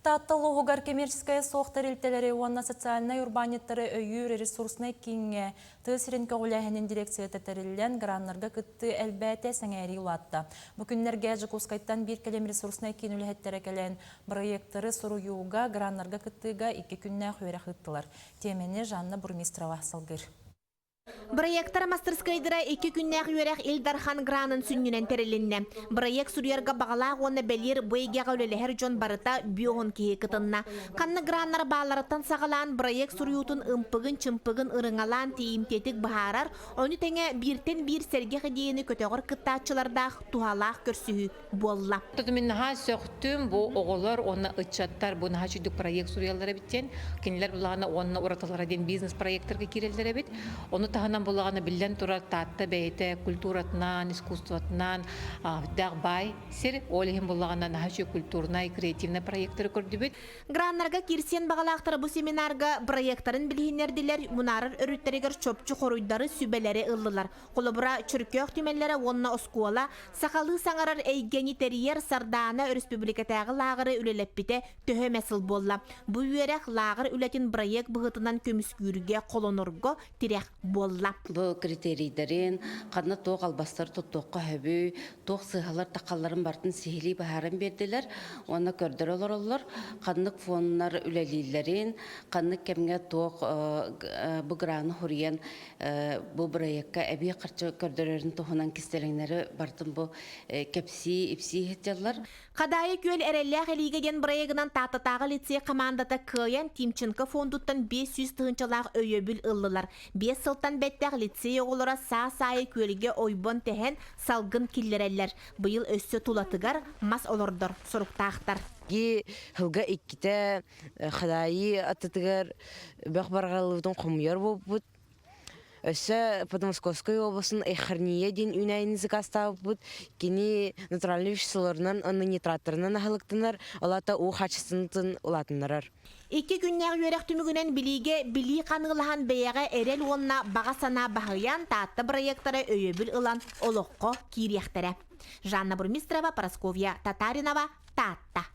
Штатта лоғығар коммерческая соқтар үлтелері онна социальный урбаниттары өйір ресурсны кеңе тысырын көғіләхінің дирекция тәтәрілен граннарға күтті әлбәті сәңәри улатты. Бүкінлерге жүкускайттан бір кәлем ресурсны кен үләхеттері кәлен проекттары сұру юға граннарға күттіға 2 күнне қойрақ ұттылар. Темені Жанна Бурмистрова салғыр. Проекттар мастерскайдыра 2 күннәк юрәк Илдархан гранын сүннінен терелінне. Проект сүрерға бағалақ оны бәлер бойгеға өлелер жон барыта бүйоғын кейі кытынна. Қанны граннар бағаларыттан сағалан проект сүрютын ұмпығын чымпығын ырыңалан тейімтетік бағарар, оны тәңе біртен бір сәрге қедейіні көтеғыр кыттачылардақ тухалақ көрсігі болла. Мен ха сөқтім бұл оғылар, оны ұтчаттар, бұл ха жүдік проект сүрелері біттен, кенелер бұлағына оны ораталар ден бизнес проекттарға керелдері бит. Оны тағынан болағаны білден тұрар татты бәйті культуратынан, искусстватынан, дағбай, сер олығын болағынан хаши культурнай, креативна проекттары көрді бит. Граннарға кирсен бағалақтары бұл семинарға проекттарын білгенерділер, мұнарыр өріттерегер чөпчі қоруйдары сүбелері ұлылар. Қолыбыра чүркөк түмелері онына оскуала, сақалы саңарар әйгені терьер сардана республикатағы лағыры үлелеппіте төхі мәсіл болла. Бұл үйерек лағыр үлетін проект бұғытынан көміскүйірге қолонырғы тирек болла. Бұл критерийдерін қадына тоқ албастар тұттоққа хөбі, тоқ сығалар тақаларын бартын сихили бағарын берділер. Оны көрдір олар. Қадынық фонлар үлелейлерін, қадынық кәмге тоқ бұл граны хұриян бұл проектқа әбей қарчы көрдірерін тоғынан кестеріңлері бартын бұл кәпсі, ипсі хеттелер. Қадайы көл әрелләқ әлігеден проектынан татытағы лицей командата күйен Тимченко фондуттан 500 тұғынчалақ өйөбіл ұлылар. 5 сылтан бәттәқ лицей оғылыра саа-сайы көліге ойбон тәхен салғын келлерелер. Бұйыл өссі тулатығар мас олордыр, сұрықтақтар. Хылға иккіте қадайы атытығар бәқ барғалығын құмыяр болып Өсі Подмосковской обласын Эхарния ден үнәйінізі қастап бұд, кені натуральный веществоларынан, оны нитраторынан ағылықтынар, олата у қачысынытын олатынарар. 2 күннәк өрек түмігінен біліге білі қанығылған бәйәға әрел онына баға сана бағыян татты проекттары өйөбіл ұлан олыққо кейректері. Жанна Бурмистрова, Парасковья Татаринова, Татта.